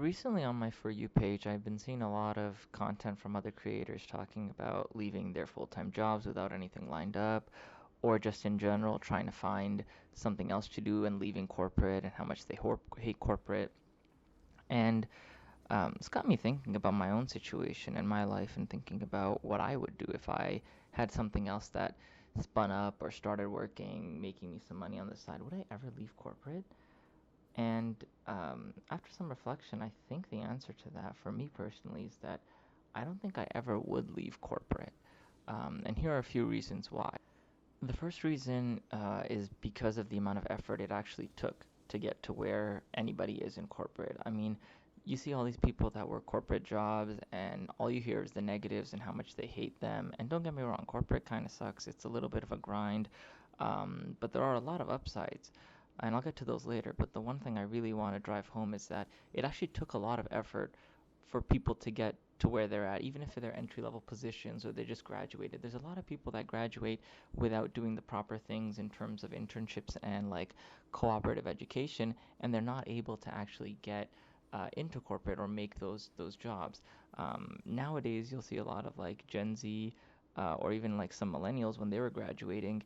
Recently on my For You page, I've been seeing a lot of content from other creators talking about leaving their full-time jobs without anything lined up, or just in general trying to find something else to do and leaving corporate and how much they hate corporate. And it's got me thinking about my own situation in my life and thinking about what I would do if I had something else that spun up or started working, making me some money on the side. Would I ever leave corporate? And after some reflection, I think the answer to that for me personally is that I don't think I ever would leave corporate. And here are a few reasons why. The first reason is because of the amount of effort it actually took to get to where anybody is in corporate. I mean, you see all these people that work corporate jobs, and all you hear is the negatives and how much they hate them. And don't get me wrong, corporate kind of sucks. It's a little bit of a grind, but there are a lot of upsides. And I'll get to those later. But the one thing I really want to drive home is that it actually took a lot of effort for people to get to where they're at, even if they're entry level positions or they just graduated. There's a lot of people that graduate without doing the proper things in terms of internships and like cooperative education, and they're not able to actually get into corporate or make those jobs. Nowadays, you'll see a lot of like Gen Z or even like some millennials when they were graduating.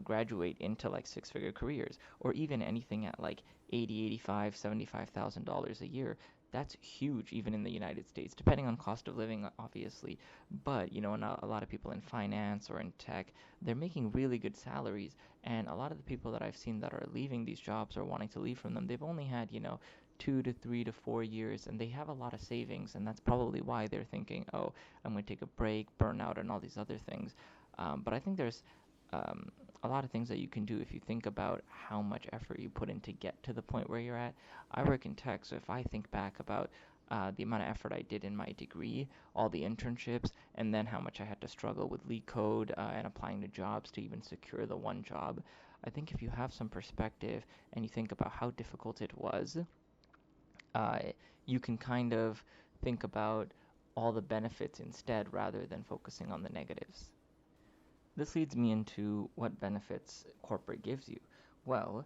Graduate into like six-figure careers or even anything at like 80, 85, $75,000 a year. That's huge even in the United States, depending on cost of living, obviously. But, a lot of people in finance or in tech, they're making really good salaries. And a lot of the people that I've seen that are leaving these jobs or wanting to leave from them, they've only had, 2 to 3 to 4 years, and they have a lot of savings. And that's probably why they're thinking, oh, I'm going to take a break, burn out, and all these other things. But I think there's um, a lot of things that you can do if you think about how much effort you put in to get to the point where you're at. I work in tech, so if I think back about the amount of effort I did in my degree, all the internships, and then how much I had to struggle with leak code and applying to jobs to even secure the one job, I think if you have some perspective and you think about how difficult it was, uh, you can kind of think about all the benefits instead rather than focusing on the negatives. This leads me into what benefits corporate gives you. Well,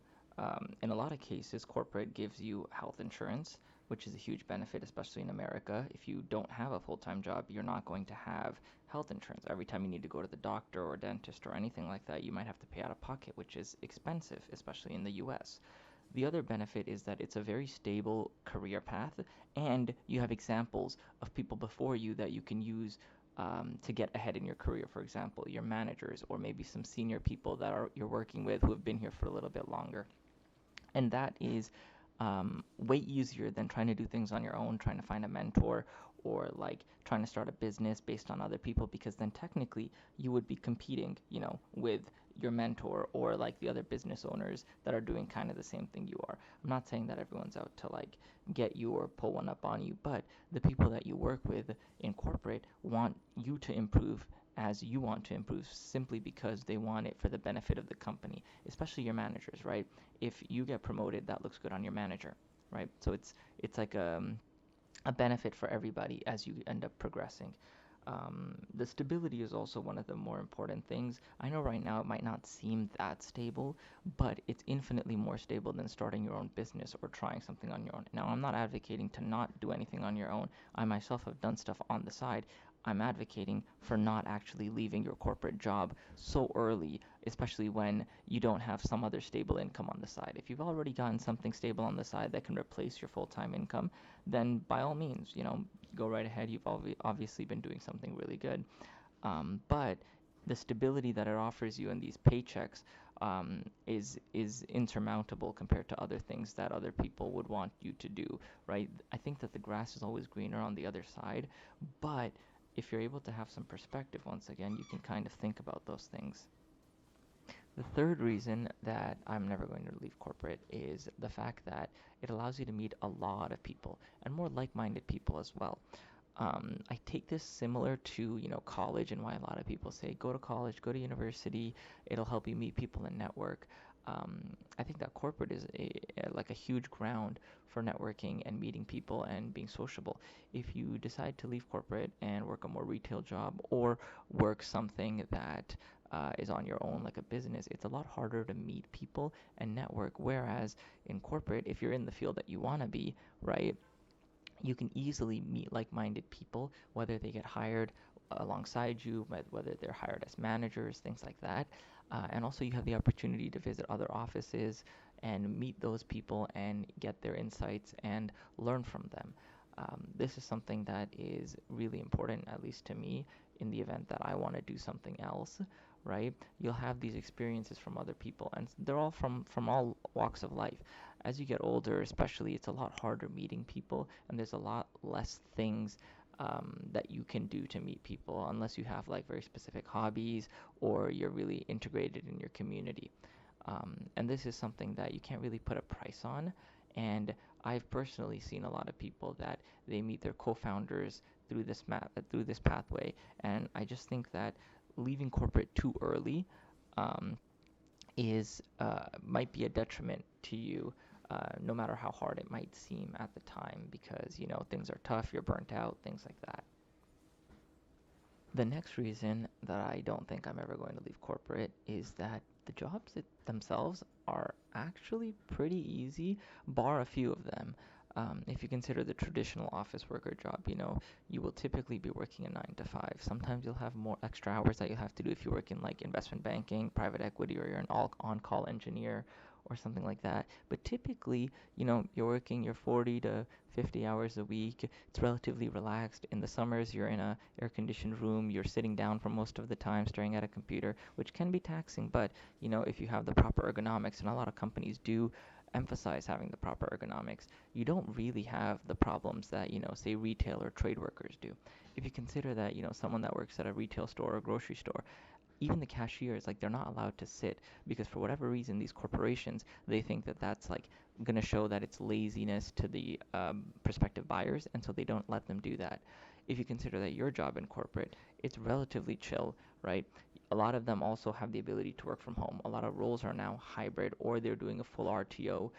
in a lot of cases, corporate gives you health insurance, which is a huge benefit, especially in America. If you don't have a full time job, you're not going to have health insurance. Every time you need to go to the doctor or dentist or anything like that, you might have to pay out of pocket, which is expensive, especially in the US. The other benefit is that it's a very stable career path, and you have examples of people before you that you can use to get ahead in your career. For example, your managers or maybe some senior people that you're working with who have been here for a little bit longer. And that is way easier than trying to do things on your own, trying to find a mentor, or like trying to start a business based on other people, because then technically you would be competing, with your mentor or like the other business owners that are doing kind of the same thing you are. I'm not saying that everyone's out to like get you or pull one up on you, but the people that you work with in corporate want you to improve as you want to improve simply because they want it for the benefit of the company, especially your managers, right? If you get promoted, that looks good on your manager, right? So it's like a benefit for everybody as you end up progressing. The stability is also one of the more important things. I know right now it might not seem that stable, but it's infinitely more stable than starting your own business or trying something on your own. Now, I'm not advocating to not do anything on your own. I myself have done stuff on the side. I'm advocating for not actually leaving your corporate job so early, especially when you don't have some other stable income on the side. If you've already gotten something stable on the side that can replace your full-time income, then by all means, go right ahead. You've obviously been doing something really good. But the stability that it offers you in these paychecks is insurmountable compared to other things that other people would want you to do, right? I think that the grass is always greener on the other side, but if you're able to have some perspective, once again, you can kind of think about those things. The third reason that I'm never going to leave corporate is the fact that it allows you to meet a lot of people and more like-minded people as well. I take this similar to, college and why a lot of people say go to college, go to university, it'll help you meet people and network. I think that corporate is like a huge ground for networking and meeting people and being sociable. If you decide to leave corporate and work a more retail job or work something that is on your own, like a business, it's a lot harder to meet people and network. Whereas in corporate, if you're in the field that you want to be, right, you can easily meet like-minded people, whether they get hired alongside you, whether they're hired as managers, things like that. And also, you have the opportunity to visit other offices and meet those people and get their insights and learn from them. This is something that is really important, at least to me, in the event that I want to do something else, right? You'll have these experiences from other people, and they're all from all walks of life. As you get older, especially, it's a lot harder meeting people, and there's a lot less things that you can do to meet people unless you have like very specific hobbies or you're really integrated in your community. And this is something that you can't really put a price on. And I've personally seen a lot of people that they meet their co-founders through this pathway, and I just think that leaving corporate too early um, is might be a detriment to you, no matter how hard it might seem at the time, because things are tough, you're burnt out, things like that. The next reason that I don't think I'm ever going to leave corporate is that the themselves are actually pretty easy, bar a few of them. If you consider the traditional office worker job, you will typically be working a 9 to 5. Sometimes you'll have more extra hours that you'll have to do if you work in like investment banking, private equity, or you're an all on-call engineer or something like that. But typically, you're working your 40 to 50 hours a week. It's relatively relaxed. In the summers, you're in a air-conditioned room. You're sitting down for most of the time, staring at a computer, which can be taxing. But if you have the proper ergonomics, and a lot of companies do emphasize having the proper ergonomics, you don't really have the problems that say retail or trade workers do. If you consider that someone that works at a retail store or grocery store, even the cashiers, like, they're not allowed to sit because for whatever reason these corporations, they think that that's like going to show that it's laziness to the prospective buyers, and so they don't let them do that. If you consider that your job in corporate, it's relatively chill, right? A lot of them also have the ability to work from home. A lot of roles are now hybrid or they're doing a full RTO.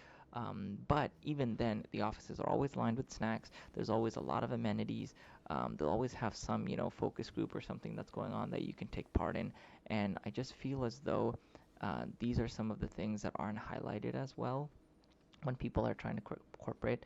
But even then, the offices are always lined with snacks. There's always a lot of amenities. They'll always have some, focus group or something that's going on that you can take part in. And I just feel as though these are some of the things that aren't highlighted as well when people are trying to corporate.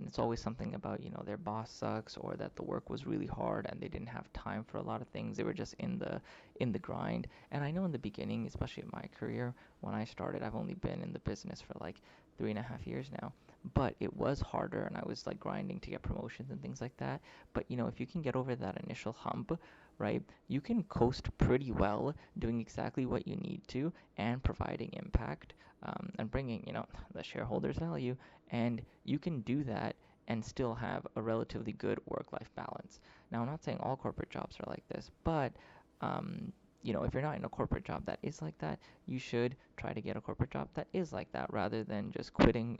It's always something about, their boss sucks or that the work was really hard and they didn't have time for a lot of things. They were just in the grind. And I know in the beginning, especially in my career, when I started, I've only been in the business for like 3.5 years now. But it was harder and I was like grinding to get promotions and things like that. But if you can get over that initial hump, right, you can coast pretty well doing exactly what you need to and providing impact, and bringing, the shareholders value. And you can do that and still have a relatively good work-life balance. Now, I'm not saying all corporate jobs are like this, but if you're not in a corporate job that is like that, you should try to get a corporate job that is like that, rather than just quitting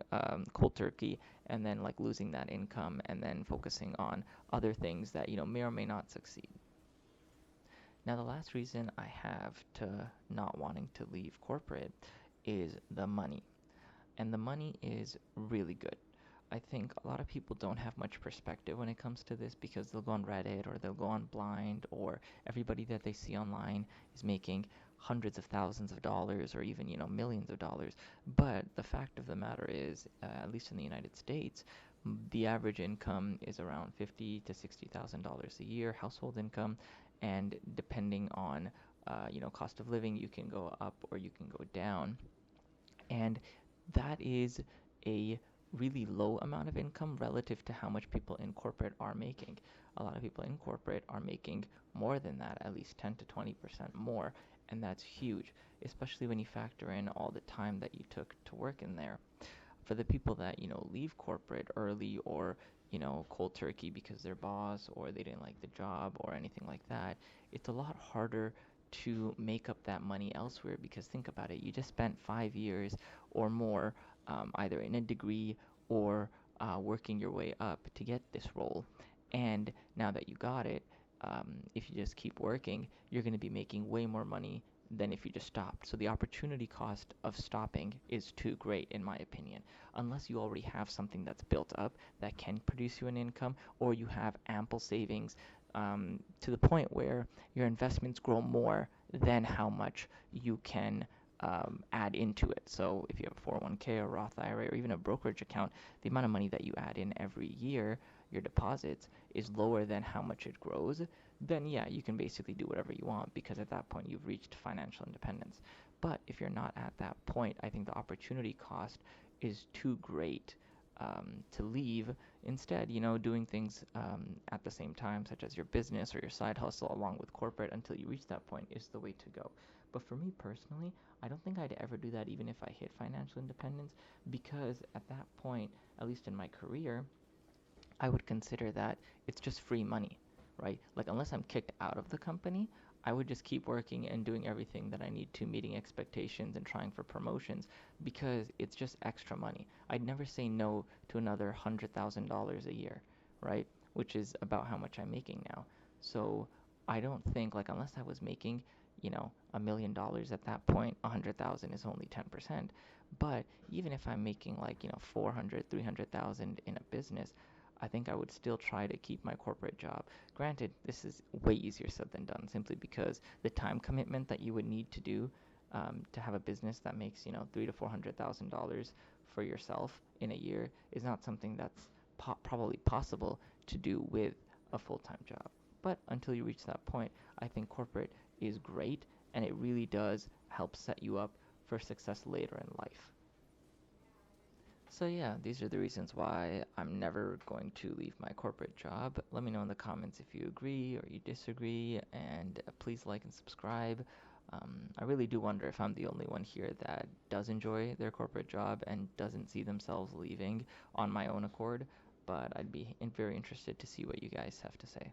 cold turkey and then like losing that income and then focusing on other things that may or may not succeed. Now, the last reason I have to not wanting to leave corporate is the money. And the money is really good. I think a lot of people don't have much perspective when it comes to this because they'll go on Reddit or they'll go on Blind, or everybody that they see online is making hundreds of thousands of dollars or even, millions of dollars. But the fact of the matter is, at least in the United States, the average income is around 50 to $60,000 a year, household income, and depending on cost of living, you can go up or you can go down. And that is a really low amount of income relative to how much people in corporate are making. A lot of people in corporate are making more than that, at least 10 to 20% more, and that's huge, especially when you factor in all the time that you took to work in there. For the people that, leave corporate early or, cold turkey because their boss or they didn't like the job or anything like that, it's a lot harder to make up that money elsewhere, because think about it, you just spent 5 years or more, either in a degree or working your way up to get this role. And now that you got it, if you just keep working, you're going to be making way more money than if you just stopped. So the opportunity cost of stopping is too great, in my opinion, unless you already have something that's built up that can produce you an income, or you have ample savings, to the point where your investments grow more than how much you can add into it. So if you have a 401k or Roth IRA or even a brokerage account, the amount of money that you add in every year, your deposits, is lower than how much it grows, then yeah, you can basically do whatever you want because at that point you've reached financial independence. But if you're not at that point, I think the opportunity cost is too great to leave. Instead, doing things at the same time, such as your business or your side hustle along with corporate until you reach that point, is the way to go. But for me personally, I don't think I'd ever do that even if I hit financial independence because at that point, at least in my career, I would consider that it's just free money, right? Like, unless I'm kicked out of the company, I would just keep working and doing everything that I need to, meeting expectations and trying for promotions because it's just extra money. I'd never say no to another $100,000 a year, right? Which is about how much I'm making now. So I don't think, like, unless I was making, $1 million at that point, 100,000 is only 10%. But even if I'm making like, 400, 300,000 in a business, I think I would still try to keep my corporate job. Granted, this is way easier said than done, simply because the time commitment that you would need to do to have a business that makes, 300 to 400,000 dollars for yourself in a year is not something that's probably possible to do with a full-time job. But until you reach that point, I think corporate is great and it really does help set you up for success later in life. So yeah, these are the reasons why I'm never going to leave my corporate job. Let me know in the comments if you agree or you disagree, and please like and subscribe. I really do wonder if I'm the only one here that does enjoy their corporate job and doesn't see themselves leaving on my own accord, but I'd be very interested to see what you guys have to say.